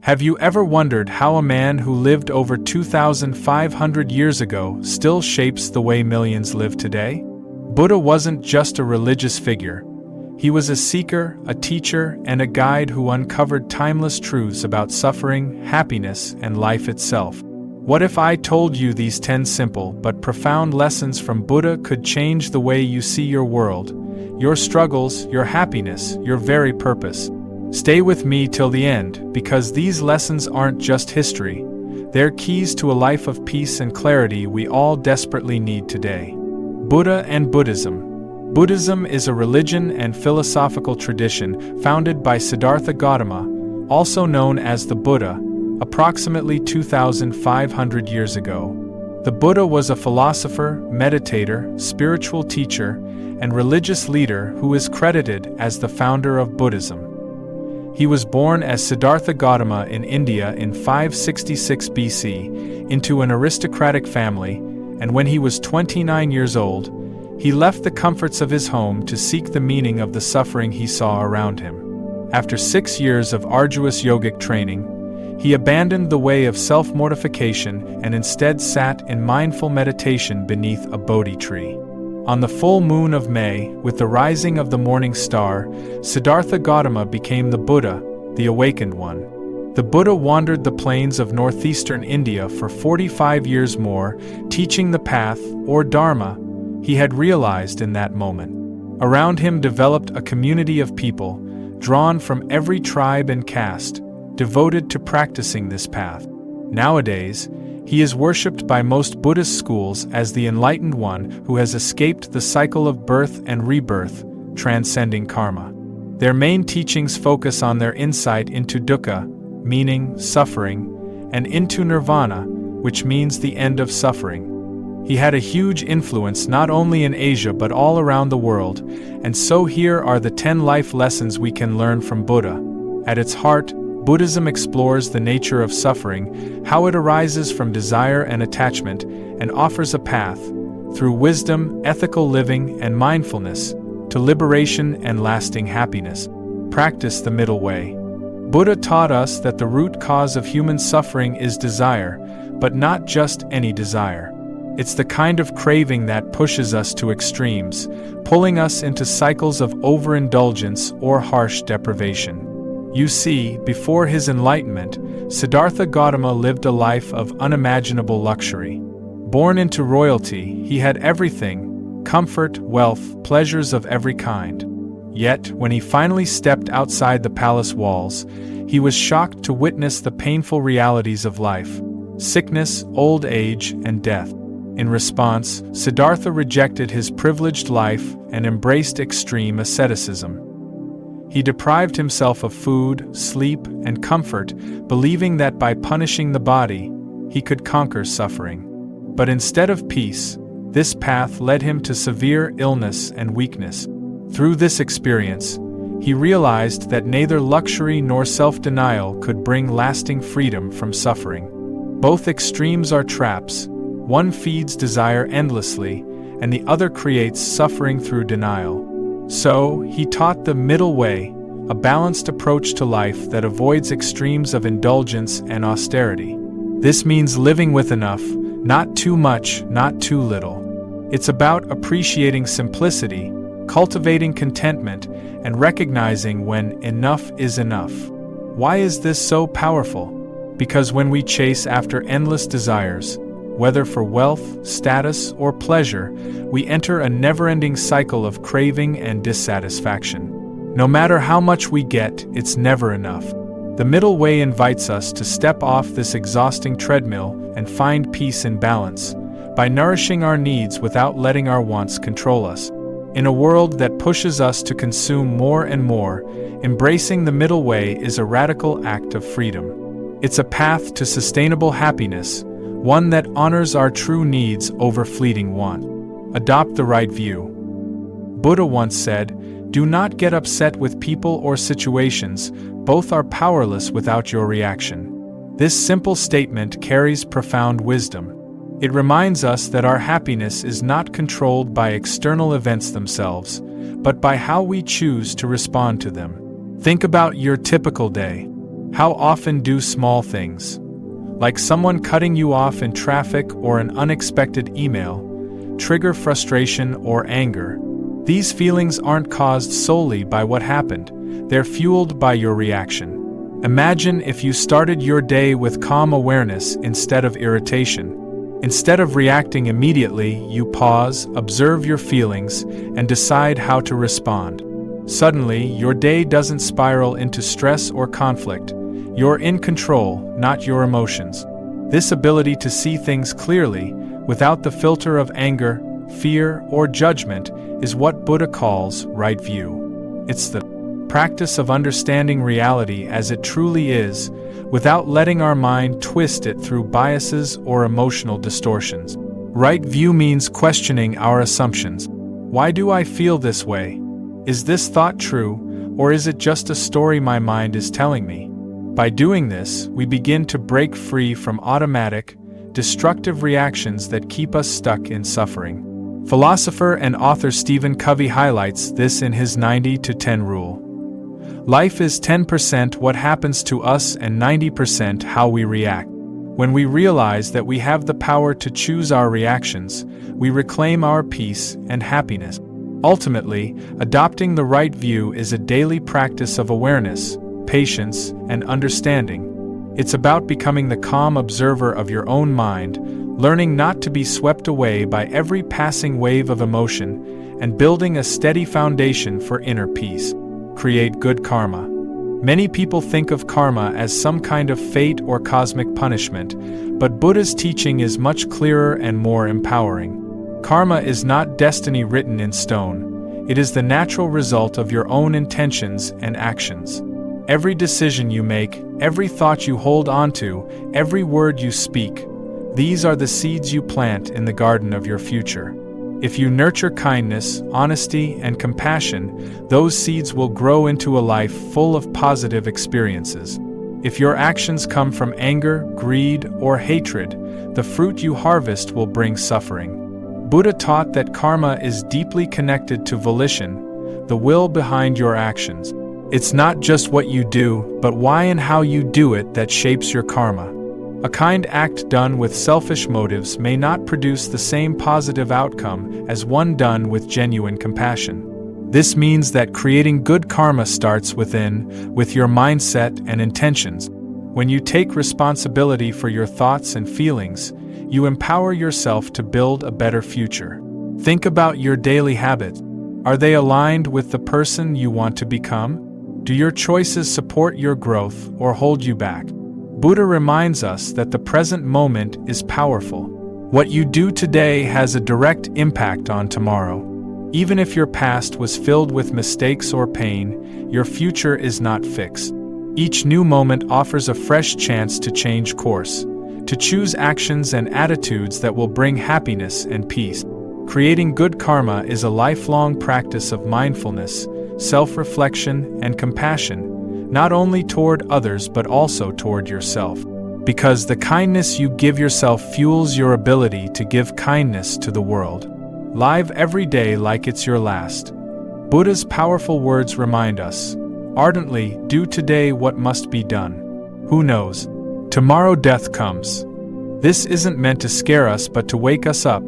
Have you ever wondered how a man who lived over 2,500 years ago still shapes the way millions live today? Buddha wasn't just a religious figure. He was a seeker, a teacher, and a guide who uncovered timeless truths about suffering, happiness, and life itself. What if I told you these 10 simple but profound lessons from Buddha could change the way you see your world, your struggles, your happiness, your very purpose? Stay with me till the end, because these lessons aren't just history. They're keys to a life of peace and clarity we all desperately need today. Buddha and Buddhism. Buddhism is a religion and philosophical tradition founded by Siddhartha Gautama, also known as the Buddha, approximately 2,500 years ago. The Buddha was a philosopher, meditator, spiritual teacher, and religious leader who is credited as the founder of Buddhism. He was born as Siddhartha Gautama in India in 566 BC into an aristocratic family, and when he was 29 years old, he left the comforts of his home to seek the meaning of the suffering he saw around him. After 6 years of arduous yogic training, he abandoned the way of self-mortification and instead sat in mindful meditation beneath a Bodhi tree. On the full moon of May, with the rising of the morning star, Siddhartha Gautama became the Buddha, the awakened one. The Buddha wandered the plains of northeastern India for 45 years more, teaching the path, or Dharma, he had realized in that moment. Around him developed a community of people, drawn from every tribe and caste, devoted to practicing this path. Nowadays, he is worshipped by most Buddhist schools as the Enlightened One who has escaped the cycle of birth and rebirth, transcending karma. Their main teachings focus on their insight into dukkha, meaning suffering, and into nirvana, which means the end of suffering. He had a huge influence not only in Asia but all around the world, and so here are the 10 life lessons we can learn from Buddha. At its heart, Buddhism explores the nature of suffering, how it arises from desire and attachment, and offers a path, through wisdom, ethical living, and mindfulness, to liberation and lasting happiness. Practice the middle way. Buddha taught us that the root cause of human suffering is desire, but not just any desire. It's the kind of craving that pushes us to extremes, pulling us into cycles of overindulgence or harsh deprivation. You see, before his enlightenment, Siddhartha Gautama lived a life of unimaginable luxury. Born into royalty, he had everything: comfort, wealth, pleasures of every kind. Yet, when he finally stepped outside the palace walls, he was shocked to witness the painful realities of life: sickness, old age, and death. In response, Siddhartha rejected his privileged life and embraced extreme asceticism. He deprived himself of food, sleep, and comfort, believing that by punishing the body, he could conquer suffering. But instead of peace, this path led him to severe illness and weakness. Through this experience, he realized that neither luxury nor self-denial could bring lasting freedom from suffering. Both extremes are traps. One feeds desire endlessly, and the other creates suffering through denial. So, he taught the middle way, a balanced approach to life that avoids extremes of indulgence and austerity. This means living with enough, not too much, not too little. It's about appreciating simplicity, cultivating contentment, and recognizing when enough is enough. Why is this so powerful? Because when we chase after endless desires, whether for wealth, status, or pleasure, we enter a never-ending cycle of craving and dissatisfaction. No matter how much we get, it's never enough. The middle way invites us to step off this exhausting treadmill and find peace and balance, by nourishing our needs without letting our wants control us. In a world that pushes us to consume more and more, embracing the middle way is a radical act of freedom. It's a path to sustainable happiness, one that honors our true needs over fleeting want. Adopt the right view. Buddha once said, "Do not get upset with people or situations, both are powerless without your reaction." This simple statement carries profound wisdom. It reminds us that our happiness is not controlled by external events themselves, but by how we choose to respond to them. Think about your typical day. How often do small things, like someone cutting you off in traffic or an unexpected email, trigger frustration or anger? These feelings aren't caused solely by what happened, they're fueled by your reaction. Imagine if you started your day with calm awareness instead of irritation. Instead of reacting immediately, you pause, observe your feelings, and decide how to respond. Suddenly, your day doesn't spiral into stress or conflict. You're in control, not your emotions. This ability to see things clearly, without the filter of anger, fear, or judgment, is what Buddha calls right view. It's the practice of understanding reality as it truly is, without letting our mind twist it through biases or emotional distortions. Right view means questioning our assumptions. Why do I feel this way? Is this thought true, or is it just a story my mind is telling me? By doing this, we begin to break free from automatic, destructive reactions that keep us stuck in suffering. Philosopher and author Stephen Covey highlights this in his 90-10 rule. Life is 10% what happens to us and 90% how we react. When we realize that we have the power to choose our reactions, we reclaim our peace and happiness. Ultimately, adopting the right view is a daily practice of awareness, patience, and understanding. It's about becoming the calm observer of your own mind, learning not to be swept away by every passing wave of emotion, and building a steady foundation for inner peace. Create good karma. Many people think of karma as some kind of fate or cosmic punishment, but Buddha's teaching is much clearer and more empowering. Karma is not destiny written in stone. It is the natural result of your own intentions and actions. Every decision you make, every thought you hold onto, every word you speak, these are the seeds you plant in the garden of your future. If you nurture kindness, honesty, and compassion, those seeds will grow into a life full of positive experiences. If your actions come from anger, greed, or hatred, the fruit you harvest will bring suffering. Buddha taught that karma is deeply connected to volition, the will behind your actions. It's not just what you do, but why and how you do it that shapes your karma. A kind act done with selfish motives may not produce the same positive outcome as one done with genuine compassion. This means that creating good karma starts within, with your mindset and intentions. When you take responsibility for your thoughts and feelings, you empower yourself to build a better future. Think about your daily habits. Are they aligned with the person you want to become? Do your choices support your growth or hold you back? Buddha reminds us that the present moment is powerful. What you do today has a direct impact on tomorrow. Even if your past was filled with mistakes or pain, your future is not fixed. Each new moment offers a fresh chance to change course, to choose actions and attitudes that will bring happiness and peace. Creating good karma is a lifelong practice of mindfulness, self-reflection, and compassion, not only toward others but also toward yourself. Because the kindness you give yourself fuels your ability to give kindness to the world. Live every day like it's your last. Buddha's powerful words remind us, ardently do today what must be done. Who knows? Tomorrow death comes. This isn't meant to scare us but to wake us up,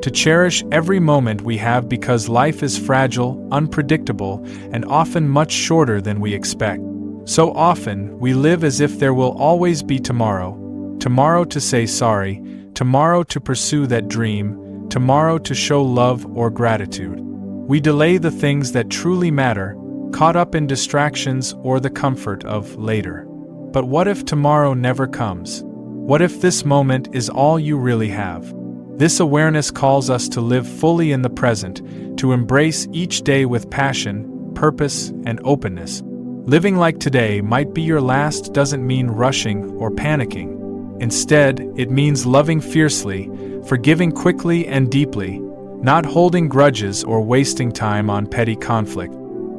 to cherish every moment we have because life is fragile, unpredictable, and often much shorter than we expect. So often, we live as if there will always be tomorrow to say sorry, tomorrow to pursue that dream, tomorrow to show love or gratitude. We delay the things that truly matter, caught up in distractions or the comfort of later. But what if tomorrow never comes? What if this moment is all you really have? This awareness calls us to live fully in the present, to embrace each day with passion, purpose, and openness. Living like today might be your last doesn't mean rushing or panicking. Instead, it means loving fiercely, forgiving quickly and deeply, not holding grudges or wasting time on petty conflict.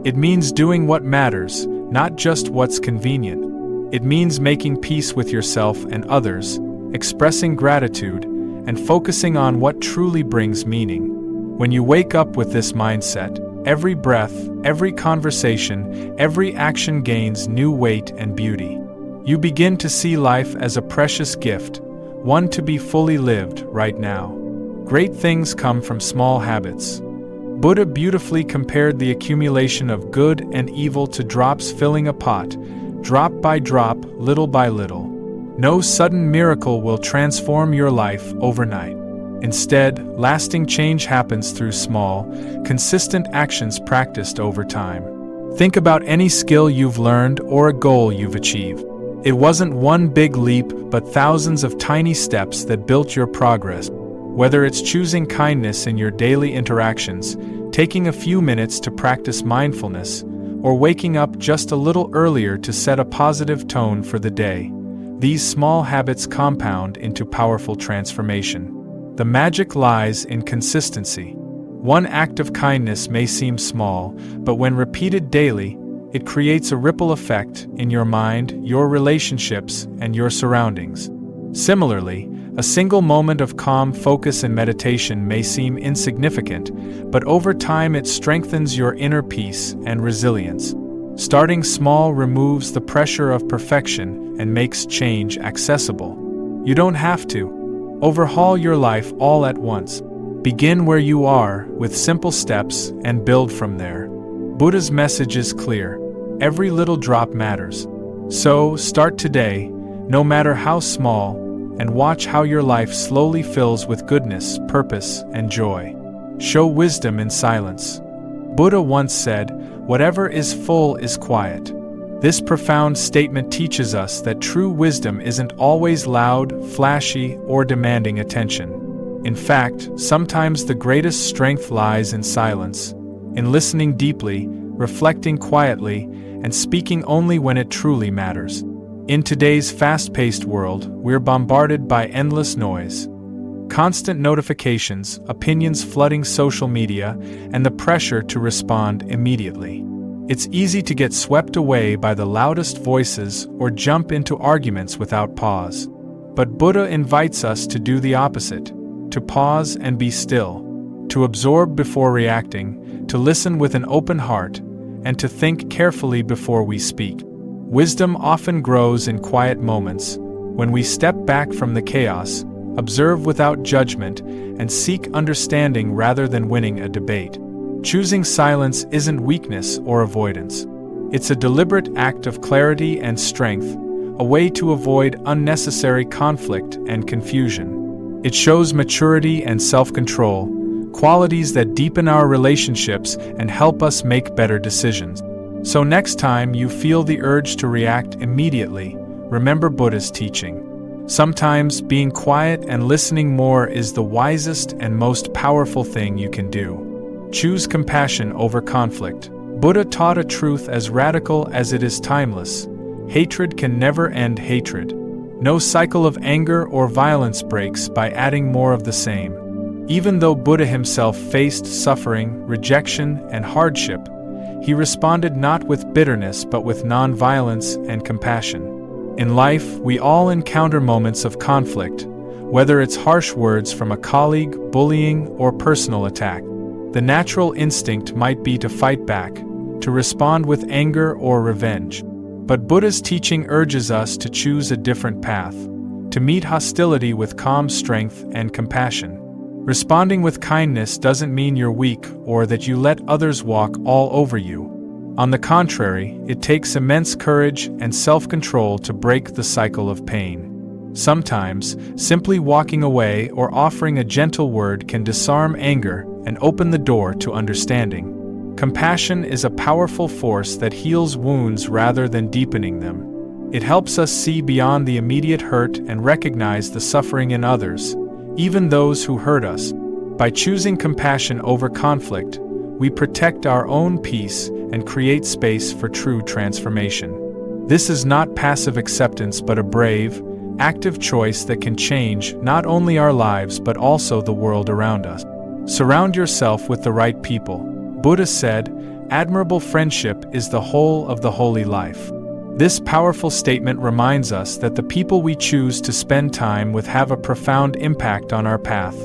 It means doing what matters, not just what's convenient. It means making peace with yourself and others, expressing gratitude, and focusing on what truly brings meaning. When you wake up with this mindset, every breath, every conversation, every action gains new weight and beauty. You begin to see life as a precious gift, one to be fully lived right now. Great things come from small habits. Buddha beautifully compared the accumulation of good and evil to drops filling a pot, drop by drop, little by little. No sudden miracle will transform your life overnight. Instead, lasting change happens through small, consistent actions practiced over time. Think about any skill you've learned or a goal you've achieved. It wasn't one big leap, but thousands of tiny steps that built your progress. Whether it's choosing kindness in your daily interactions, taking a few minutes to practice mindfulness, or waking up just a little earlier to set a positive tone for the day, these small habits compound into powerful transformation. The magic lies in consistency. One act of kindness may seem small, but when repeated daily, it creates a ripple effect in your mind, your relationships, and your surroundings. Similarly, a single moment of calm focus and meditation may seem insignificant, but over time it strengthens your inner peace and resilience. Starting small removes the pressure of perfection and makes change accessible. You don't have to overhaul your life all at once. Begin where you are with simple steps and build from there. Buddha's message is clear. Every little drop matters. So, start today, no matter how small, and watch how your life slowly fills with goodness, purpose, and joy. Show wisdom in silence. Buddha once said, "Whatever is full is quiet." This profound statement teaches us that true wisdom isn't always loud, flashy, or demanding attention. In fact, sometimes the greatest strength lies in silence, in listening deeply, reflecting quietly, and speaking only when it truly matters. In today's fast-paced world, we're bombarded by endless noise. Constant notifications, opinions flooding social media, and the pressure to respond immediately. It's easy to get swept away by the loudest voices or jump into arguments without pause. But Buddha invites us to do the opposite, to pause and be still, to absorb before reacting, to listen with an open heart, and to think carefully before we speak. Wisdom often grows in quiet moments, when we step back from the chaos, observe without judgment, and seek understanding rather than winning a debate. Choosing silence isn't weakness or avoidance. It's a deliberate act of clarity and strength, a way to avoid unnecessary conflict and confusion. It shows maturity and self-control, qualities that deepen our relationships and help us make better decisions. So next time you feel the urge to react immediately, remember Buddha's teaching. Sometimes being quiet and listening more is the wisest and most powerful thing you can do. Choose compassion over conflict. Buddha taught a truth as radical as it is timeless. Hatred can never end hatred. No cycle of anger or violence breaks by adding more of the same. Even though Buddha himself faced suffering, rejection, and hardship, he responded not with bitterness but with non-violence and compassion. In life, we all encounter moments of conflict, whether it's harsh words from a colleague, bullying, or personal attack. The natural instinct might be to fight back, to respond with anger or revenge. But Buddha's teaching urges us to choose a different path, to meet hostility with calm strength and compassion. Responding with kindness doesn't mean you're weak or that you let others walk all over you. On the contrary, it takes immense courage and self-control to break the cycle of pain. Sometimes, simply walking away or offering a gentle word can disarm anger and open the door to understanding. Compassion is a powerful force that heals wounds rather than deepening them. It helps us see beyond the immediate hurt and recognize the suffering in others, even those who hurt us. By choosing compassion over conflict, we protect our own peace and create space for true transformation. This is not passive acceptance but a brave, active choice that can change not only our lives but also the world around us. Surround yourself with the right people. Buddha said, "Admirable friendship is the whole of the holy life." This powerful statement reminds us that the people we choose to spend time with have a profound impact on our path,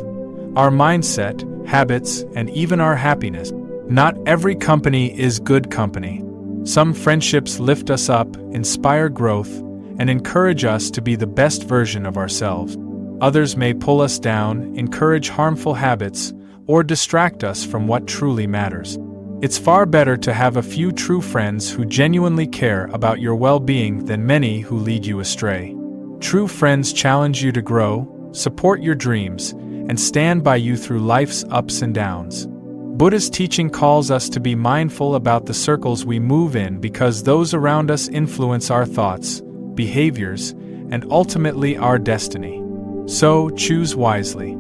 our mindset, habits, and even our happiness. Not every company is good company. Some friendships lift us up, inspire growth, and encourage us to be the best version of ourselves. Others may pull us down, encourage harmful habits, or distract us from what truly matters. It's far better to have a few true friends who genuinely care about your well-being than many who lead you astray. True friends challenge you to grow, support your dreams, and stand by you through life's ups and downs. Buddha's teaching calls us to be mindful about the circles we move in because those around us influence our thoughts, behaviors, and ultimately our destiny. So, choose wisely.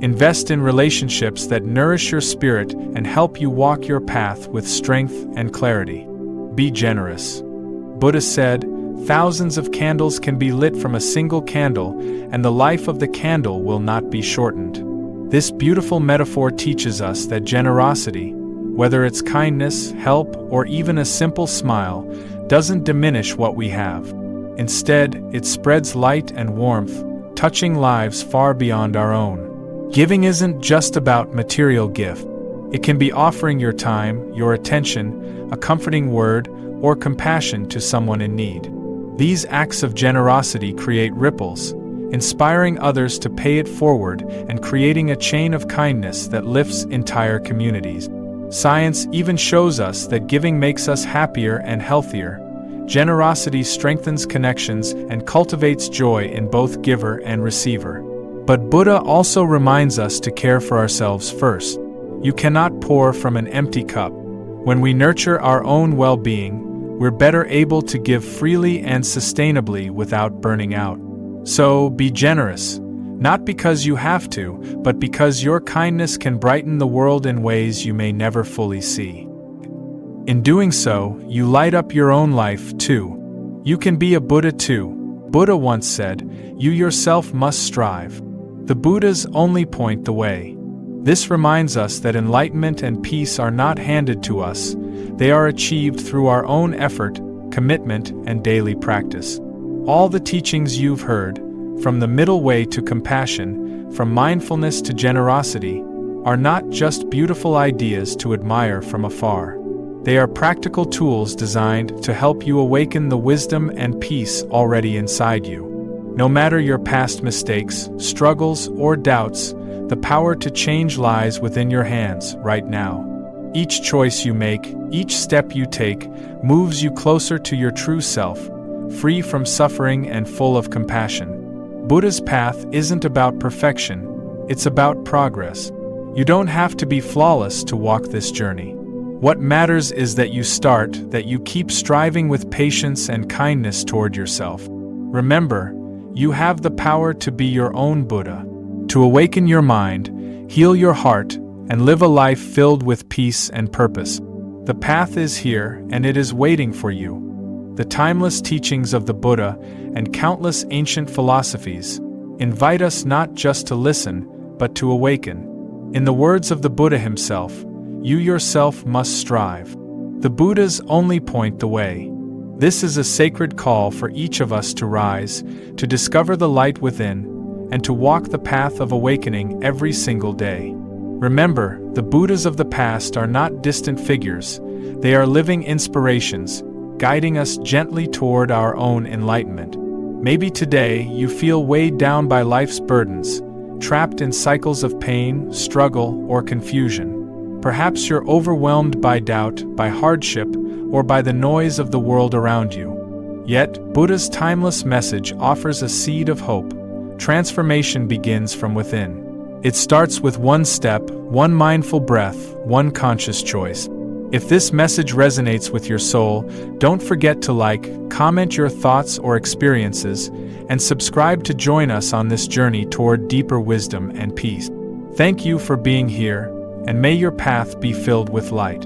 Invest in relationships that nourish your spirit and help you walk your path with strength and clarity. Be generous. Buddha said, "Thousands of candles can be lit from a single candle, and the life of the candle will not be shortened." This beautiful metaphor teaches us that generosity, whether it's kindness, help, or even a simple smile, doesn't diminish what we have. Instead, it spreads light and warmth, touching lives far beyond our own. Giving isn't just about material gift. It can be offering your time, your attention, a comforting word, or compassion to someone in need. These acts of generosity create ripples, inspiring others to pay it forward and creating a chain of kindness that lifts entire communities. Science even shows us that giving makes us happier and healthier. Generosity strengthens connections and cultivates joy in both giver and receiver. But Buddha also reminds us to care for ourselves first. You cannot pour from an empty cup. When we nurture our own well-being, we're better able to give freely and sustainably without burning out. So, be generous, not because you have to, but because your kindness can brighten the world in ways you may never fully see. In doing so, you light up your own life too. You can be a Buddha too. Buddha once said, "You yourself must strive." The Buddhas only point the way. This reminds us that enlightenment and peace are not handed to us, they are achieved through our own effort, commitment, and daily practice. All the teachings you've heard, from the middle way to compassion, from mindfulness to generosity, are not just beautiful ideas to admire from afar. They are practical tools designed to help you awaken the wisdom and peace already inside you. No matter your past mistakes, struggles, or doubts, the power to change lies within your hands right now. Each choice you make, each step you take, moves you closer to your true self, free from suffering and full of compassion. Buddha's path isn't about perfection, it's about progress. You don't have to be flawless to walk this journey. What matters is that you start, that you keep striving with patience and kindness toward yourself. Remember, you have the power to be your own Buddha, to awaken your mind, heal your heart, and live a life filled with peace and purpose. The path is here, and it is waiting for you. The timeless teachings of the Buddha and countless ancient philosophies invite us not just to listen, but to awaken. In the words of the Buddha himself, "You yourself must strive." The Buddhas only point the way. This is a sacred call for each of us to rise, to discover the light within, and to walk the path of awakening every single day. Remember, the Buddhas of the past are not distant figures, they are living inspirations, guiding us gently toward our own enlightenment. Maybe today you feel weighed down by life's burdens, trapped in cycles of pain, struggle, or confusion. Perhaps you're overwhelmed by doubt, by hardship, or by the noise of the world around you. Yet, Buddha's timeless message offers a seed of hope. Transformation begins from within. It starts with one step, one mindful breath, one conscious choice. If this message resonates with your soul, don't forget to like, comment your thoughts or experiences, and subscribe to join us on this journey toward deeper wisdom and peace. Thank you for being here, and may your path be filled with light.